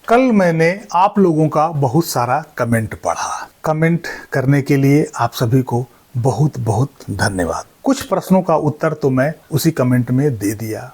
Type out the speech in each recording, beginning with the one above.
कल मैंने आप लोगों का बहुत सारा कमेंट पढ़ा। कमेंट करने के लिए आप सभी को बहुत बहुत धन्यवाद। कुछ प्रश्नों का उत्तर तो मैं उसी कमेंट में दे दिया,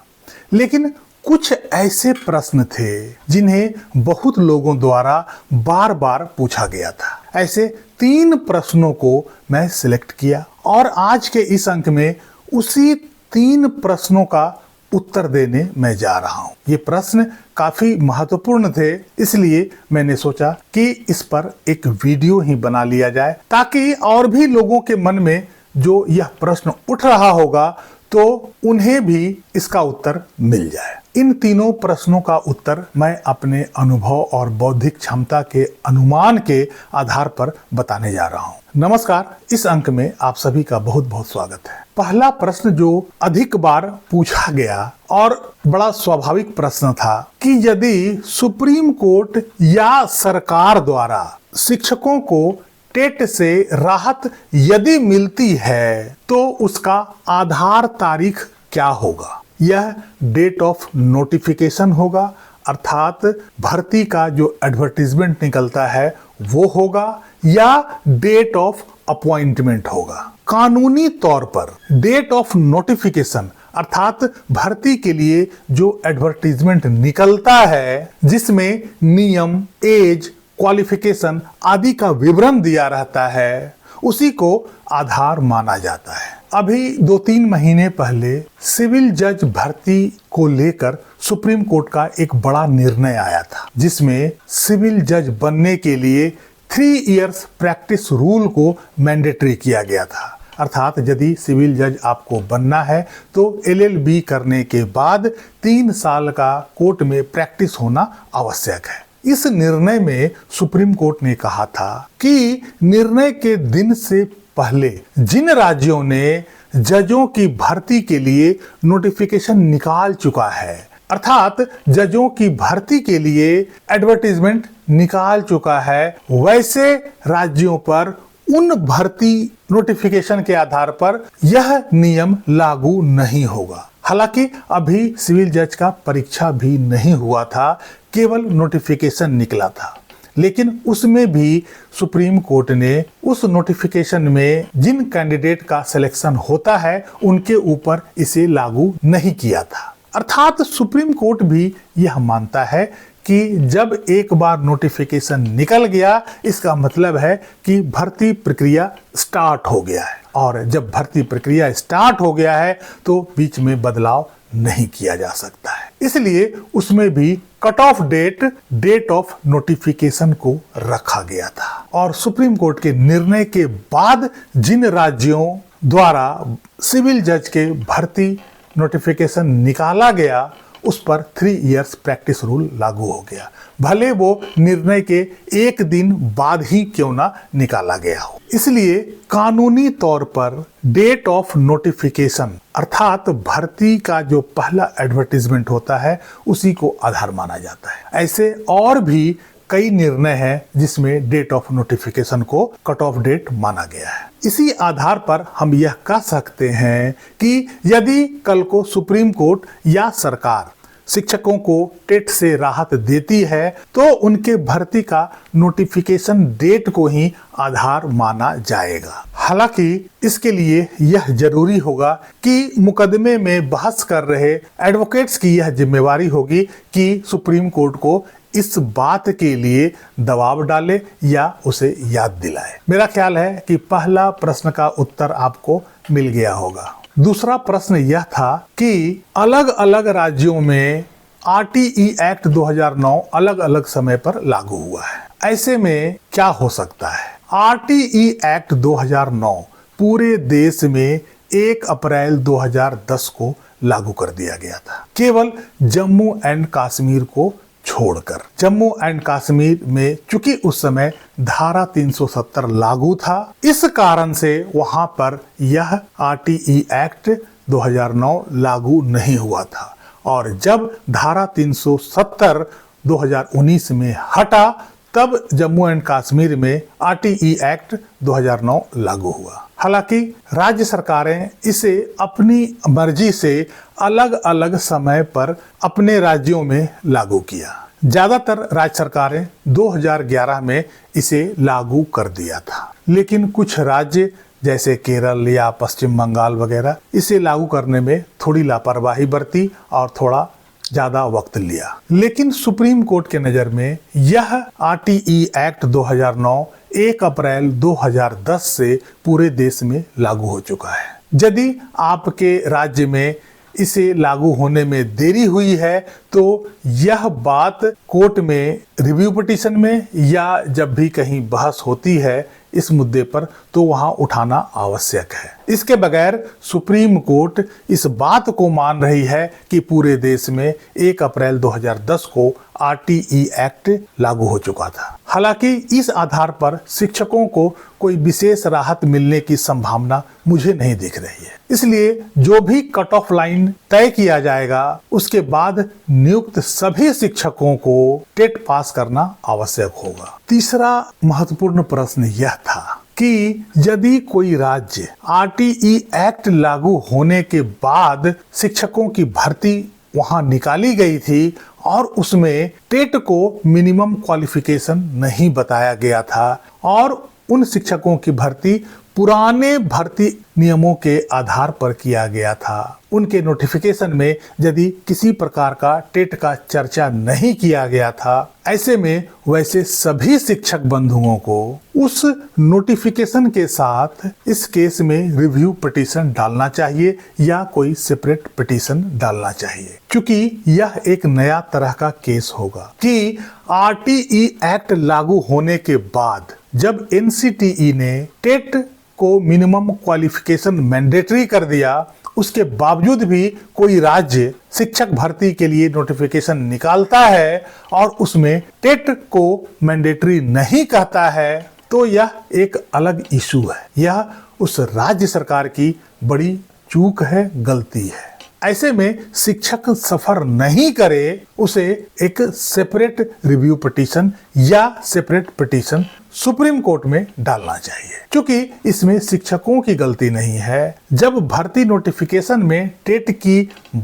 लेकिन कुछ ऐसे प्रश्न थे जिन्हें बहुत लोगों द्वारा बार बार पूछा गया था। ऐसे 3 प्रश्नों को मैं सिलेक्ट किया और आज के इस अंक में उसी 3 प्रश्नों का उत्तर देने मैं जा रहा हूं। ये प्रश्न काफी महत्वपूर्ण थे, इसलिए मैंने सोचा कि इस पर एक वीडियो ही बना लिया जाए, ताकि और भी लोगों के मन में जो यह प्रश्न उठ रहा होगा तो उन्हें भी इसका उत्तर मिल जाए। इन तीनों प्रश्नों का उत्तर मैं अपने अनुभव और बौद्धिक क्षमता के अनुमान के आधार पर बताने जा रहा हूँ। नमस्कार, इस अंक में आप सभी का बहुत बहुत स्वागत है। पहला प्रश्न जो अधिक बार पूछा गया और बड़ा स्वाभाविक प्रश्न था कि यदि सुप्रीम कोर्ट या सरकार द्वारा शिक्षकों को टेट से राहत यदि मिलती है तो उसका आधार तारीख क्या होगा? यह डेट ऑफ नोटिफिकेशन होगा, अर्थात भर्ती का जो एडवर्टीजमेंट निकलता है वो होगा, या डेट ऑफ अपॉइंटमेंट होगा। कानूनी तौर पर डेट ऑफ नोटिफिकेशन अर्थात भर्ती के लिए जो एडवर्टीजमेंट निकलता है, जिसमें नियम, एज, क्वालिफिकेशन आदि का विवरण दिया रहता है, उसी को आधार माना जाता है। अभी 2-3 महीने पहले सिविल जज भर्ती को लेकर सुप्रीम कोर्ट का एक बड़ा निर्णय आया था, जिसमें सिविल जज बनने के लिए 3 इयर्स प्रैक्टिस रूल को मैंडेटरी किया गया था। अर्थात यदि सिविल जज आपको बनना है तो LLB करने के बाद 3 साल का कोर्ट में प्रैक्टिस होना आवश्यक है। इस निर्णय में सुप्रीम कोर्ट ने कहा था कि निर्णय के दिन से पहले जिन राज्यों ने जजों की भर्ती के लिए नोटिफिकेशन निकाल चुका है, अर्थात जजों की भर्ती के लिए एडवर्टीजमेंट निकाल चुका है, वैसे राज्यों पर उन भर्ती नोटिफिकेशन के आधार पर यह नियम लागू नहीं होगा। हालांकि अभी सिविल जज का परीक्षा भी नहीं हुआ था, केवल नोटिफिकेशन निकला था, लेकिन उसमें भी सुप्रीम कोर्ट ने उस नोटिफिकेशन में जिन कैंडिडेट का सिलेक्शन होता है उनके ऊपर इसे लागू नहीं किया था। अर्थात सुप्रीम कोर्ट भी यह मानता है कि जब एक बार नोटिफिकेशन निकल गया, इसका मतलब है कि भर्ती प्रक्रिया स्टार्ट हो गया है, और जब भर्ती प्रक्रिया स्टार्ट हो गया है तो बीच में बदलाव नहीं किया जा सकता है। इसलिए उसमें भी cut off date of notification को रखा गया था, और सुप्रीम कोर्ट के निर्णय के बाद जिन राज्यों द्वारा सिविल जज के भर्ती नोटिफिकेशन निकाला गया उस पर 3 इयर्स प्रैक्टिस रूल लागू हो गया, भले वो निर्णय के 1 दिन बाद ही क्यों ना निकाला गया हो। इसलिए कानूनी तौर पर डेट ऑफ नोटिफिकेशन अर्थात भर्ती का जो पहला एडवर्टीजमेंट होता है उसी को आधार माना जाता है। ऐसे और भी कई निर्णय हैं जिसमें डेट ऑफ नोटिफिकेशन को कट ऑफ डेट माना गया है। इसी आधार पर हम यह कह सकते हैं कि यदि कल को सुप्रीम कोर्ट या सरकार शिक्षकों को टेट से राहत देती है तो उनके भर्ती का नोटिफिकेशन डेट को ही आधार माना जाएगा। हालांकि इसके लिए यह जरूरी होगा कि मुकदमे में बहस कर रहे एडवोकेट्स की यह जिम्मेवारी होगी कि सुप्रीम कोर्ट को इस बात के लिए दबाव डाले या उसे याद दिलाए। मेरा ख्याल है कि पहला प्रश्न का उत्तर आपको मिल गया होगा। दूसरा प्रश्न यह था कि अलग अलग राज्यों में RTE एक्ट 2009 अलग अलग समय पर लागू हुआ है, ऐसे में क्या हो सकता है? RTE एक्ट 2009 पूरे देश में 1 अप्रैल 2010 को लागू कर दिया गया था, केवल जम्मू एंड कश्मीर को छोड़कर। जम्मू एंड कश्मीर में चूंकि उस समय धारा 370 लागू था, इस कारण से वहां पर यह RTE एक्ट 2009 लागू नहीं हुआ था, और जब धारा 370 2019 में हटा तब जम्मू एंड कश्मीर में RTE एक्ट 2009 लागू हुआ। हालांकि राज्य सरकारें इसे अपनी मर्जी से अलग अलग समय पर अपने राज्यों में लागू किया। ज्यादातर राज्य सरकारें 2011 में इसे लागू कर दिया था, लेकिन कुछ राज्य जैसे केरल या पश्चिम बंगाल वगैरह इसे लागू करने में थोड़ी लापरवाही बरती और थोड़ा ज्यादा वक्त लिया। लेकिन सुप्रीम कोर्ट के नजर में यह RTE एक्ट 2009 1 अप्रैल 2010 से पूरे देश में लागू हो चुका है। यदि आपके राज्य में इसे लागू होने में देरी हुई है तो यह बात कोर्ट में रिव्यू पिटीशन में या जब भी कहीं बहस होती है इस मुद्दे पर तो वहां उठाना आवश्यक है। इसके बगैर सुप्रीम कोर्ट इस बात को मान रही है कि पूरे देश में 1 अप्रैल 2010 को RTE एक्ट लागू हो चुका था। हालांकि इस आधार पर शिक्षकों को कोई विशेष राहत मिलने की संभावना मुझे नहीं दिख रही है। इसलिए जो भी कट ऑफ लाइन तय किया जाएगा उसके बाद नियुक्त सभी शिक्षकों को टेट पास करना आवश्यक होगा। तीसरा महत्वपूर्ण प्रश्न यह था कि यदि कोई राज्य RTE एक्ट लागू होने के बाद शिक्षकों की भर्ती वहां निकाली गई थी और उसमें टेट को मिनिमम क्वालिफिकेशन नहीं बताया गया था और उन शिक्षकों की भर्ती पुराने भर्ती नियमों के आधार पर किया गया था, उनके नोटिफिकेशन में यदि किसी प्रकार का टेट का चर्चा नहीं किया गया था, ऐसे में वैसे सभी शिक्षक बंधुओं को उस नोटिफिकेशन के साथ इस केस में रिव्यू पिटीशन डालना चाहिए या कोई सेपरेट पिटीशन डालना चाहिए, क्योंकि यह एक नया तरह का केस होगा कि RTE एक्ट लागू होने के बाद जब NCTE ने टेट को मिनिमम क्वालिफिकेशन मैंडेटरी कर दिया, उसके बावजूद भी कोई राज्य शिक्षक भर्ती के लिए नोटिफिकेशन निकालता है और उसमें टेट को मैंडेटरी नहीं कहता है, तो यह एक अलग इशू है। यह उस राज्य सरकार की बड़ी चूक है, गलती है। ऐसे में शिक्षक सफर नहीं करे उसे एक सेपरेट रिव्यू पिटीशन या सेपरेट पिटीशन सुप्रीम कोर्ट में डालना चाहिए, क्योंकि इसमें शिक्षकों की गलती नहीं है। जब भर्ती नोटिफिकेशन में टेट की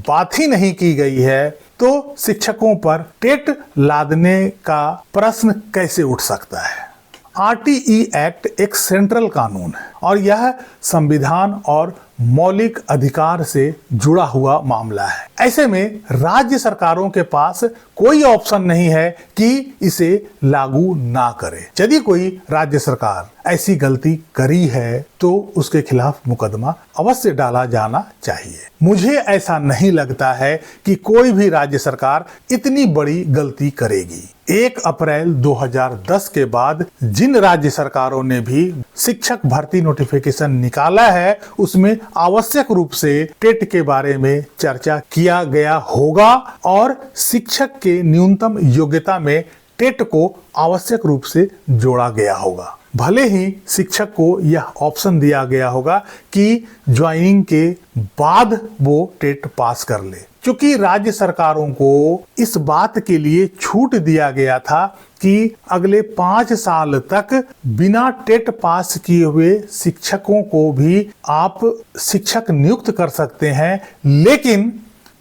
बात ही नहीं की गई है तो शिक्षकों पर टेट लादने का प्रश्न कैसे उठ सकता है। RTE एक्ट एक सेंट्रल कानून है और यह संविधान और मौलिक अधिकार से जुड़ा हुआ मामला है। ऐसे में राज्य सरकारों के पास कोई ऑप्शन नहीं है कि इसे लागू ना करे। यदि कोई राज्य सरकार ऐसी गलती करी है तो उसके खिलाफ मुकदमा अवश्य डाला जाना चाहिए। मुझे ऐसा नहीं लगता है कि कोई भी राज्य सरकार इतनी बड़ी गलती करेगी। 1 अप्रैल 2010 के बाद जिन राज्य सरकारों ने भी शिक्षक भर्ती नोटिफिकेशन निकाला है उसमें आवश्यक रूप से टेट के बारे में चर्चा किया गया होगा और शिक्षक के न्यूनतम योग्यता में टेट को आवश्यक रूप से जोड़ा गया होगा। भले ही शिक्षक को यह ऑप्शन दिया गया होगा कि ज्वाइनिंग के बाद वो टेट पास कर ले, क्योंकि राज्य सरकारों को इस बात के लिए छूट दिया गया था कि अगले 5 साल तक बिना टेट पास किए हुए शिक्षकों को भी आप शिक्षक नियुक्त कर सकते हैं, लेकिन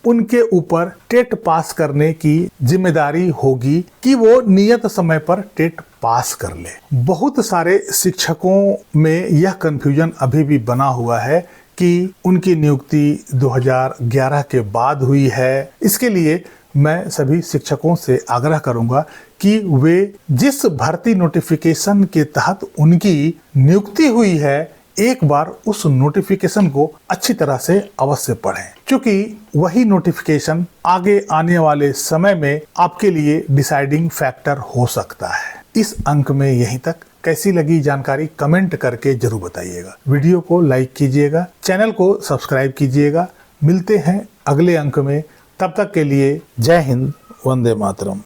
उनके ऊपर टेट पास करने की जिम्मेदारी होगी कि वो नियत समय पर टेट पास कर ले। बहुत सारे शिक्षकों में यह कंफ्यूजन अभी भी बना हुआ है कि उनकी नियुक्ति 2011 के बाद हुई है। इसके लिए मैं सभी शिक्षकों से आग्रह करूंगा कि वे जिस भर्ती नोटिफिकेशन के तहत उनकी नियुक्ति हुई है एक बार उस नोटिफिकेशन को अच्छी तरह से अवश्य पढ़ें, क्योंकि वही नोटिफिकेशन आगे आने वाले समय में आपके लिए डिसाइडिंग फैक्टर हो सकता है। इस अंक में यहीं तक। कैसी लगी जानकारी कमेंट करके जरूर बताइएगा। वीडियो को लाइक कीजिएगा, चैनल को सब्सक्राइब कीजिएगा। मिलते हैं अगले अंक में, तब तक के लिए जय हिंद, वंदे मातरम।